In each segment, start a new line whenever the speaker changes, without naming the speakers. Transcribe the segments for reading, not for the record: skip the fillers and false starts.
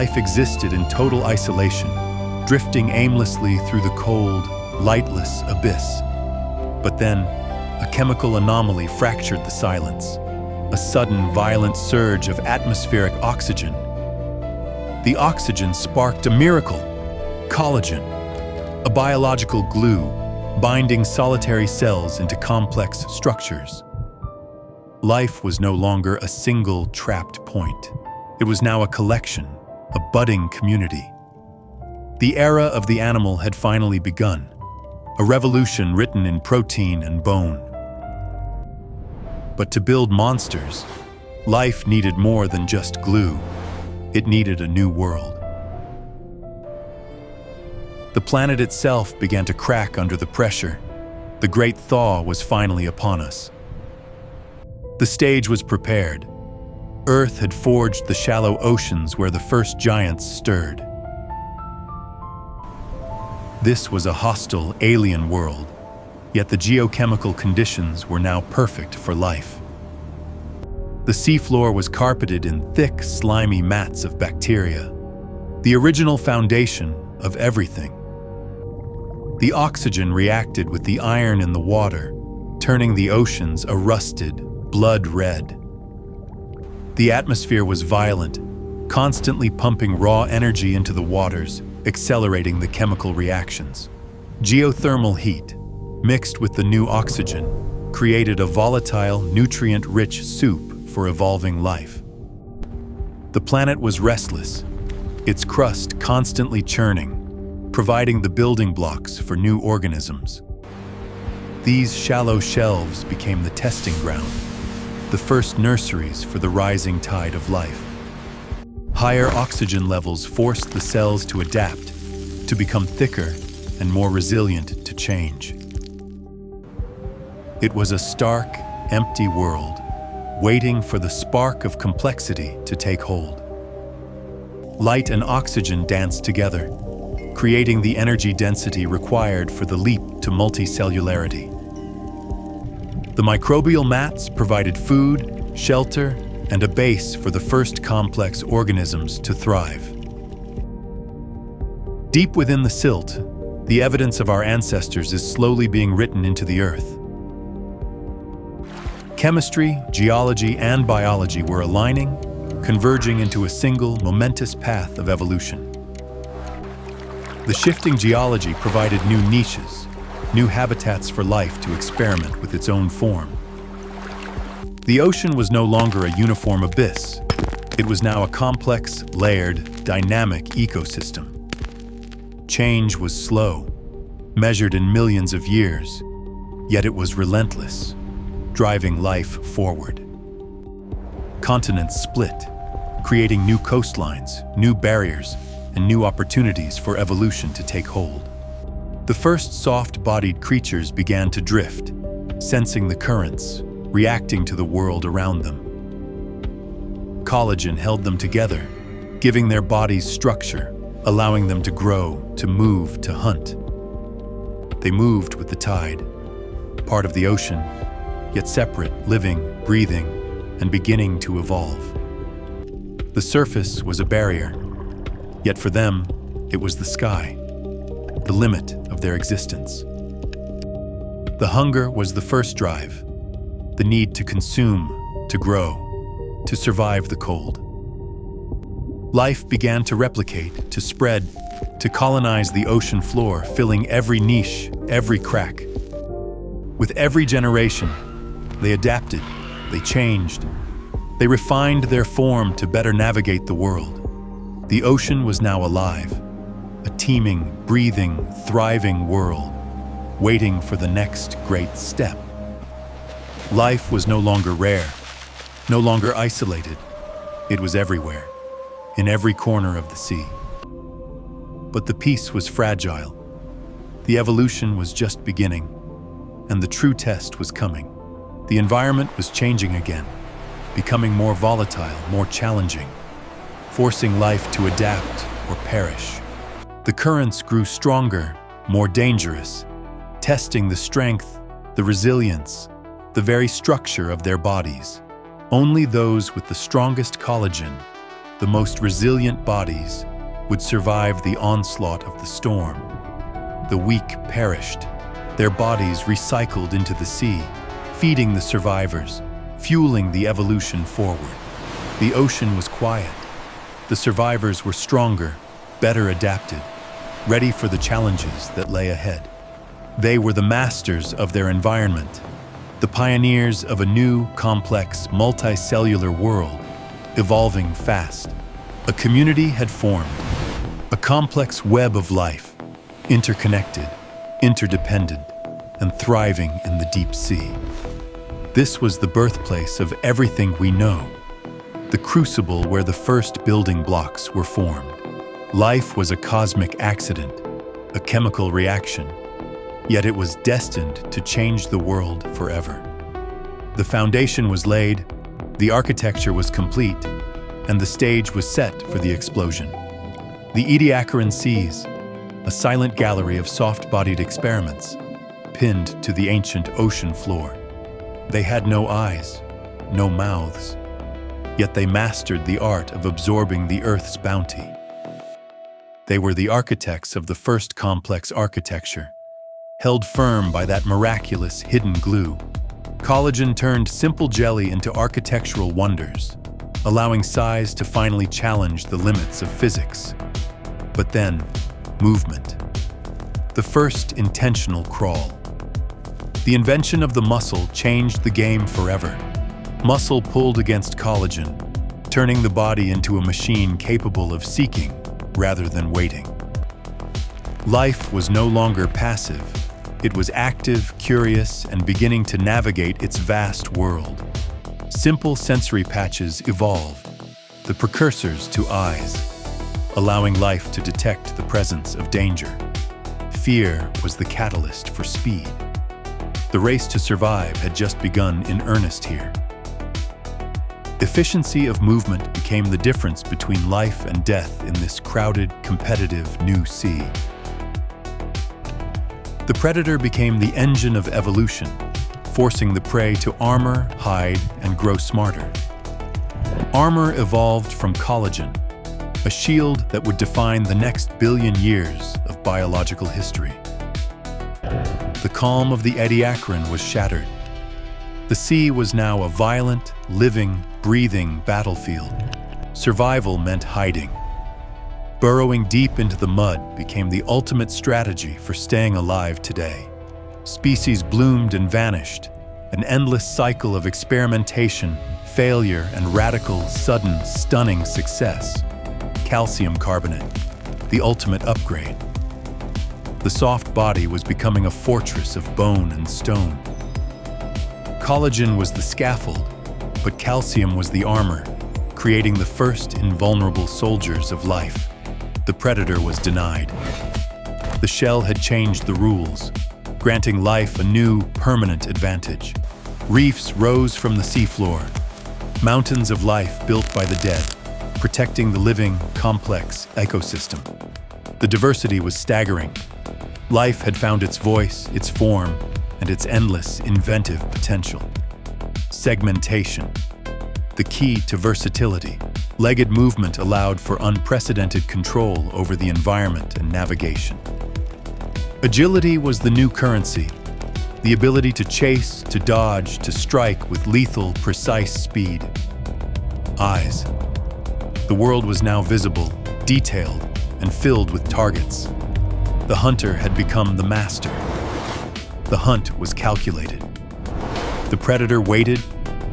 life existed in total isolation, drifting aimlessly through the cold, lightless abyss. But then, a chemical anomaly fractured the silence. A sudden, violent surge of atmospheric oxygen. The oxygen sparked a miracle: collagen, a biological glue binding solitary cells into complex structures. Life was no longer a single trapped point. It was now a collection, a budding community. The era of the animal had finally begun, a revolution written in protein and bone. But to build monsters, life needed more than just glue. It needed a new world. The planet itself began to crack under the pressure. The great thaw was finally upon us. The stage was prepared. Earth had forged the shallow oceans where the first giants stirred. This was a hostile, alien world, yet the geochemical conditions were now perfect for life. The seafloor was carpeted in thick, slimy mats of bacteria, the original foundation of everything. The oxygen reacted with the iron in the water, turning the oceans a rusted, blood red. The atmosphere was violent, constantly pumping raw energy into the waters, accelerating the chemical reactions. Geothermal heat, mixed with the new oxygen, created a volatile, nutrient-rich soup for evolving life. The planet was restless, its crust constantly churning, providing the building blocks for new organisms. These shallow shelves became the testing ground, the first nurseries for the rising tide of life. Higher oxygen levels forced the cells to adapt, to become thicker and more resilient to change. It was a stark, empty world, waiting for the spark of complexity to take hold. Light and oxygen danced together, creating the energy density required for the leap to multicellularity. The microbial mats provided food, shelter, and a base for the first complex organisms to thrive. Deep within the silt, the evidence of our ancestors is slowly being written into the earth. Chemistry, geology, and biology were aligning, converging into a single, momentous path of evolution. The shifting geology provided new niches, new habitats for life to experiment with its own form. The ocean was no longer a uniform abyss. It was now a complex, layered, dynamic ecosystem. Change was slow, measured in millions of years, yet it was relentless, driving life forward. Continents split, creating new coastlines, new barriers, and new opportunities for evolution to take hold. The first soft-bodied creatures began to drift, sensing the currents, reacting to the world around them. Collagen held them together, giving their bodies structure, allowing them to grow, to move, to hunt. They moved with the tide, part of the ocean, yet separate, living, breathing, and beginning to evolve. The surface was a barrier, yet for them, it was the sky, the limit of their existence. The hunger was the first drive, the need to consume, to grow, to survive the cold. Life began to replicate, to spread, to colonize the ocean floor, filling every niche, every crack. With every generation, they adapted, they changed, they refined their form to better navigate the world. The ocean was now alive, a teeming, breathing, thriving world, waiting for the next great step. Life was no longer rare, no longer isolated. It was everywhere, in every corner of the sea. But the peace was fragile. The evolution was just beginning, and the true test was coming. The environment was changing again, becoming more volatile, more challenging, forcing life to adapt or perish. The currents grew stronger, more dangerous, testing the strength, the resilience, the very structure of their bodies. Only those with the strongest collagen, the most resilient bodies, would survive the onslaught of the storm. The weak perished, their bodies recycled into the sea, feeding the survivors, fueling the evolution forward. The ocean was quiet. The survivors were stronger, better adapted, ready for the challenges that lay ahead. They were the masters of their environment, the pioneers of a new, complex, multicellular world, evolving fast. A community had formed, a complex web of life, interconnected, interdependent, and thriving in the deep sea. This was the birthplace of everything we know, the crucible where the first building blocks were formed. Life was a cosmic accident, a chemical reaction, yet it was destined to change the world forever. The foundation was laid, the architecture was complete, and the stage was set for the explosion. The Ediacaran seas, a silent gallery of soft-bodied experiments, pinned to the ancient ocean floor. They had no eyes, no mouths, yet they mastered the art of absorbing the Earth's bounty. They were the architects of the first complex architecture, held firm by that miraculous hidden glue. Collagen turned simple jelly into architectural wonders, allowing size to finally challenge the limits of physics. But then, movement. The first intentional crawl. The invention of the muscle changed the game forever. Muscle pulled against collagen, turning the body into a machine capable of seeking rather than waiting. Life was no longer passive. It was active, curious, and beginning to navigate its vast world. Simple sensory patches evolved, the precursors to eyes, allowing life to detect the presence of danger. Fear was the catalyst for speed. The race to survive had just begun in earnest here. Efficiency of movement became the difference between life and death in this crowded, competitive new sea. The predator became the engine of evolution, forcing the prey to armor, hide, and grow smarter. Armor evolved from collagen, a shield that would define the next billion years of biological history. The calm of the Ediacaran was shattered. The sea was now a violent, living, breathing battlefield. Survival meant hiding. Burrowing deep into the mud became the ultimate strategy for staying alive today. Species bloomed and vanished, an endless cycle of experimentation, failure, and radical, sudden, stunning success. Calcium carbonate, the ultimate upgrade. The soft body was becoming a fortress of bone and stone. Collagen was the scaffold, but calcium was the armor, creating the first invulnerable soldiers of life. The predator was denied. The shell had changed the rules, granting life a new, permanent advantage. Reefs rose from the seafloor, mountains of life built by the dead, protecting the living, complex ecosystem. The diversity was staggering. Life had found its voice, its form, and its endless, inventive potential. Segmentation, the key to versatility. Legged movement allowed for unprecedented control over the environment and navigation. Agility was the new currency, the ability to chase, to dodge, to strike with lethal, precise speed. Eyes. The world was now visible, detailed, and filled with targets. The hunter had become the master. The hunt was calculated. The predator waited,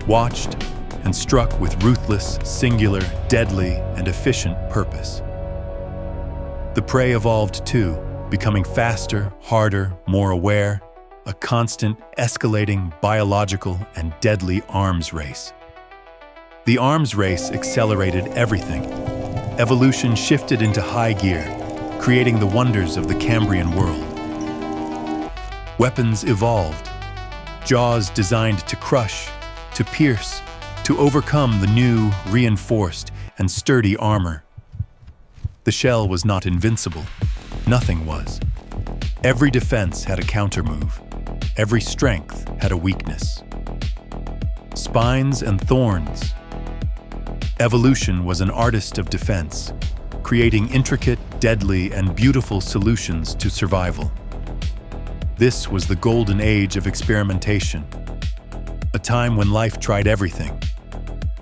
watched, and struck with ruthless, singular, deadly, and efficient purpose. The prey evolved too, becoming faster, harder, more aware, a constant, escalating, biological, and deadly arms race. The arms race accelerated everything. Evolution shifted into high gear, creating the wonders of the Cambrian world. Weapons evolved, jaws designed to crush, to pierce, to overcome the new, reinforced, and sturdy armor. The shell was not invincible. Nothing was. Every defense had a countermove. Every strength had a weakness. Spines and thorns. Evolution was an artist of defense, creating intricate, deadly, and beautiful solutions to survival. This was the golden age of experimentation, a time when life tried everything,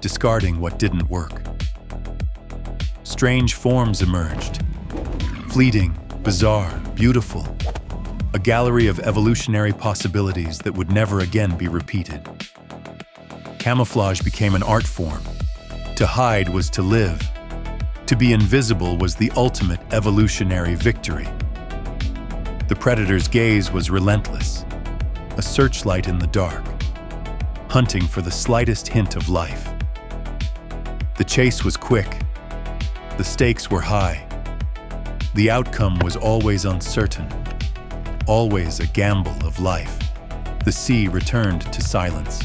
discarding what didn't work. Strange forms emerged, fleeting, bizarre, beautiful, a gallery of evolutionary possibilities that would never again be repeated. Camouflage became an art form. To hide was to live. To be invisible was the ultimate evolutionary victory. The predator's gaze was relentless, a searchlight in the dark, hunting for the slightest hint of life. The chase was quick. The stakes were high. The outcome was always uncertain, always a gamble of life. The sea returned to silence.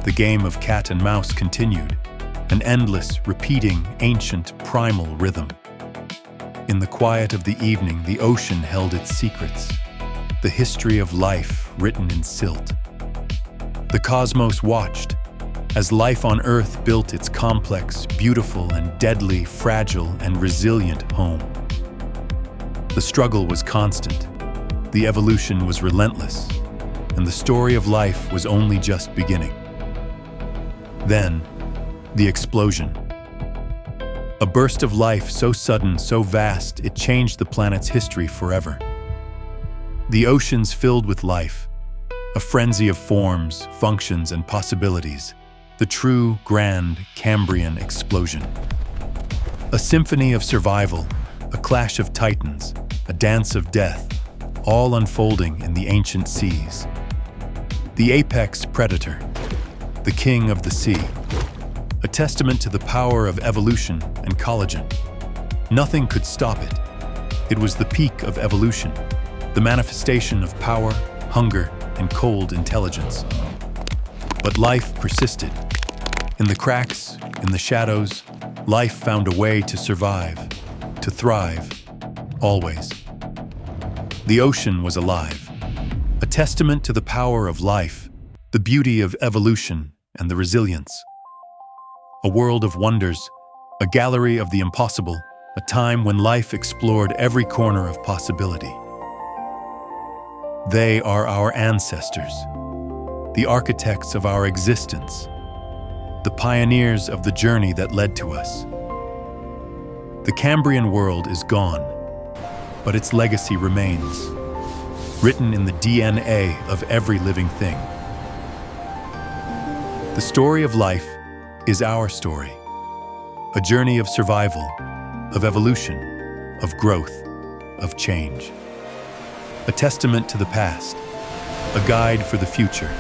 The game of cat and mouse continued, an endless, repeating, ancient, primal rhythm. In the quiet of the evening, the ocean held its secrets, the history of life written in silt. The cosmos watched as life on Earth built its complex, beautiful, and deadly, fragile, and resilient home. The struggle was constant, the evolution was relentless, and the story of life was only just beginning. Then, the explosion. A burst of life so sudden, so vast, it changed the planet's history forever. The oceans filled with life, a frenzy of forms, functions, and possibilities, the true, grand Cambrian explosion. A symphony of survival, a clash of titans, a dance of death, all unfolding in the ancient seas. The apex predator, the king of the sea, a testament to the power of evolution and collagen. Nothing could stop it. It was the peak of evolution, the manifestation of power, hunger, and cold intelligence. But life persisted. In the cracks, in the shadows, life found a way to survive, to thrive, always. The ocean was alive, a testament to the power of life, the beauty of evolution, and the resilience. A world of wonders, a gallery of the impossible, a time when life explored every corner of possibility. They are our ancestors, the architects of our existence, the pioneers of the journey that led to us. The Cambrian world is gone, but its legacy remains, written in the DNA of every living thing. The story of life is our story, a journey of survival, of evolution, of growth, of change. A testament to the past, a guide for the future,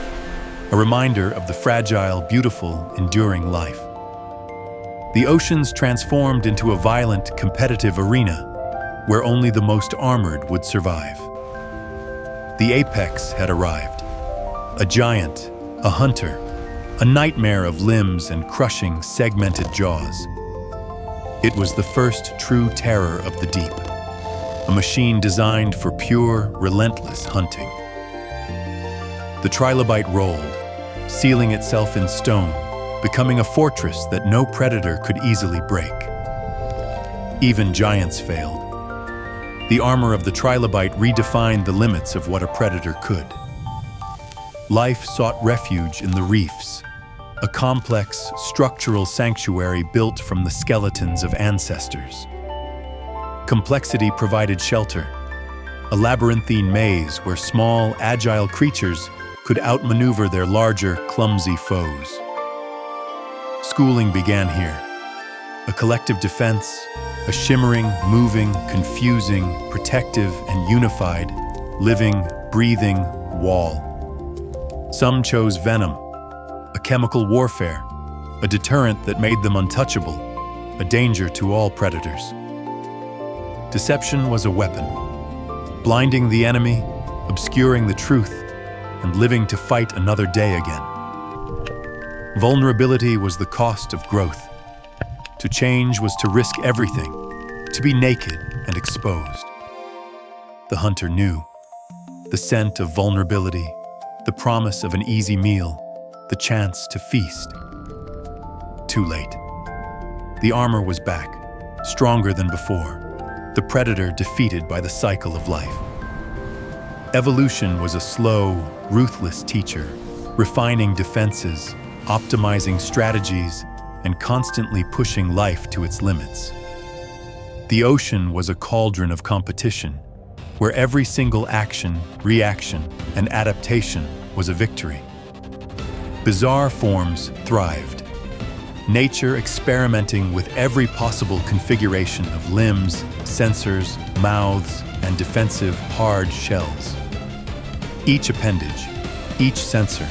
a reminder of the fragile, beautiful, enduring life. The oceans transformed into a violent, competitive arena where only the most armored would survive. The apex had arrived, a giant, a hunter, a nightmare of limbs and crushing, segmented jaws. It was the first true terror of the deep, a machine designed for pure, relentless hunting. The trilobite rolled, sealing itself in stone, becoming a fortress that no predator could easily break. Even giants failed. The armor of the trilobite redefined the limits of what a predator could. Life sought refuge in the reefs, a complex, structural sanctuary built from the skeletons of ancestors. Complexity provided shelter, a labyrinthine maze where small, agile creatures could outmaneuver their larger, clumsy foes. Schooling began here, a collective defense, a shimmering, moving, confusing, protective, and unified, living, breathing wall. Some chose venom, a chemical warfare, a deterrent that made them untouchable, a danger to all predators. Deception was a weapon, blinding the enemy, obscuring the truth, and living to fight another day again. Vulnerability was the cost of growth. To change was to risk everything, to be naked and exposed. The hunter knew. The scent of vulnerability, the promise of an easy meal, the chance to feast. Too late. The armor was back, stronger than before, the predator defeated by the cycle of life. Evolution was a slow, ruthless teacher, refining defenses, optimizing strategies, and constantly pushing life to its limits. The ocean was a cauldron of competition, where every single action, reaction, and adaptation was a victory. Bizarre forms thrived, nature experimenting with every possible configuration of limbs, sensors, mouths, and defensive hard shells. Each appendage, each sensor,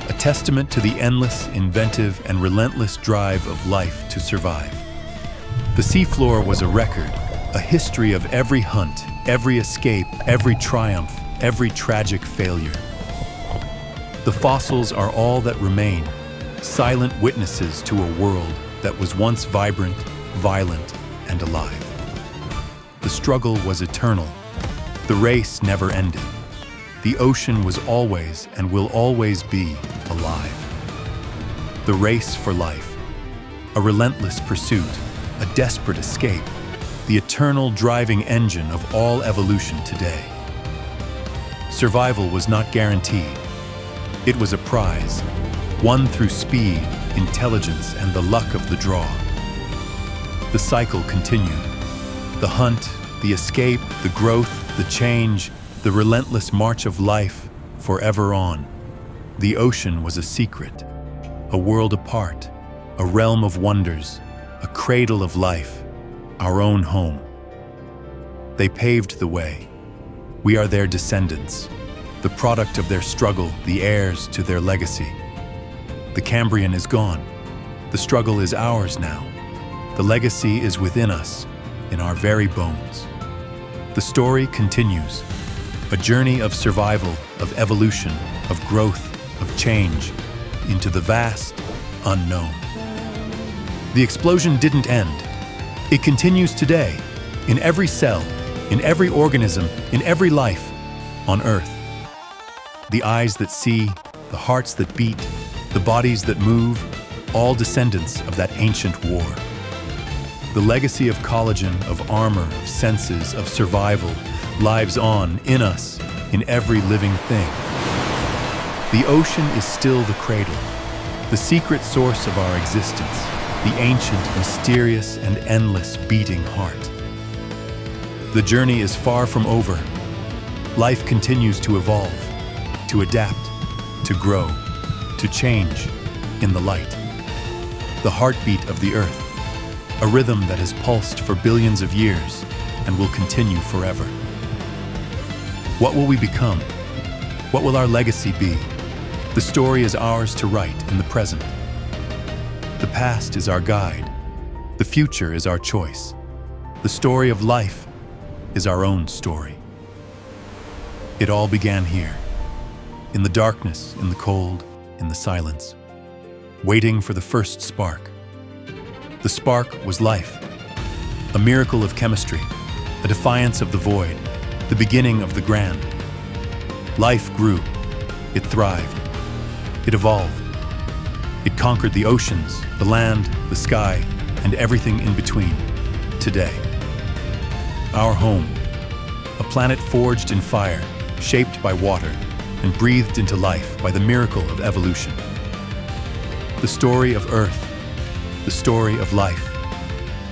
a testament to the endless, inventive, and relentless drive of life to survive. The seafloor was a record, a history of every hunt, every escape, every triumph, every tragic failure. The fossils are all that remain, silent witnesses to a world that was once vibrant, violent, and alive. The struggle was eternal. The race never ended. The ocean was always and will always be alive. The race for life, a relentless pursuit, a desperate escape, the eternal driving engine of all evolution today. Survival was not guaranteed. It was a prize, won through speed, intelligence, and the luck of the draw. The cycle continued. The hunt, the escape, the growth, the change, the relentless march of life, forever on. The ocean was a secret, a world apart, a realm of wonders, a cradle of life, our own home. They paved the way. We are their descendants, the product of their struggle, the heirs to their legacy. The Cambrian is gone. The struggle is ours now. The legacy is within us, in our very bones. The story continues. A journey of survival, of evolution, of growth, of change, into the vast unknown. The explosion didn't end. It continues today, in every cell, in every organism, in every life on Earth. The eyes that see, the hearts that beat, the bodies that move, all descendants of that ancient war. The legacy of collagen, of armor, of senses, of survival, lives on in us, in every living thing. The ocean is still the cradle, the secret source of our existence, the ancient, mysterious, and endless beating heart. The journey is far from over. Life continues to evolve, to adapt, to grow, to change in the light. The heartbeat of the earth, a rhythm that has pulsed for billions of years and will continue forever. What will we become? What will our legacy be? The story is ours to write in the present. The past is our guide. The future is our choice. The story of life is our own story. It all began here, in the darkness, in the cold, in the silence, waiting for the first spark. The spark was life, a miracle of chemistry, a defiance of the void, the beginning of the grand. Life grew, it thrived, it evolved. It conquered the oceans, the land, the sky, and everything in between, today. Our home, a planet forged in fire, shaped by water, and breathed into life by the miracle of evolution. The story of Earth, the story of life,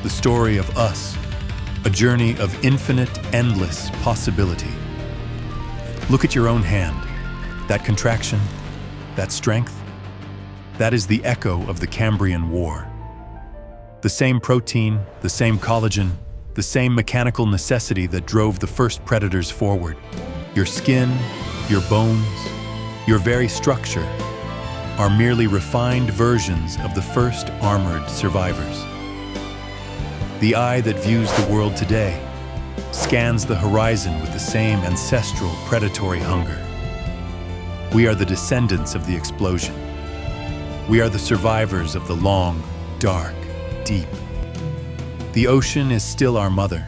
the story of us, a journey of infinite, endless possibility. Look at your own hand, that contraction, that strength. That is the echo of the Cambrian War. The same protein, the same collagen, the same mechanical necessity that drove the first predators forward. Your skin, your bones, your very structure are merely refined versions of the first armored survivors. The eye that views the world today scans the horizon with the same ancestral predatory hunger. We are the descendants of the explosion. We are the survivors of the long, dark, deep. The ocean is still our mother.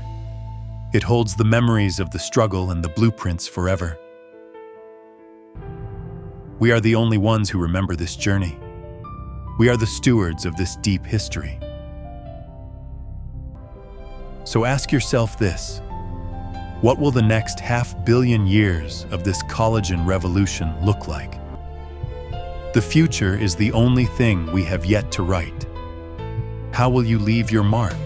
It holds the memories of the struggle and the blueprints forever. We are the only ones who remember this journey. We are the stewards of this deep history. So ask yourself this: what will the next 500 million years of this collagen revolution look like? The future is the only thing we have yet to write. How will you leave your mark?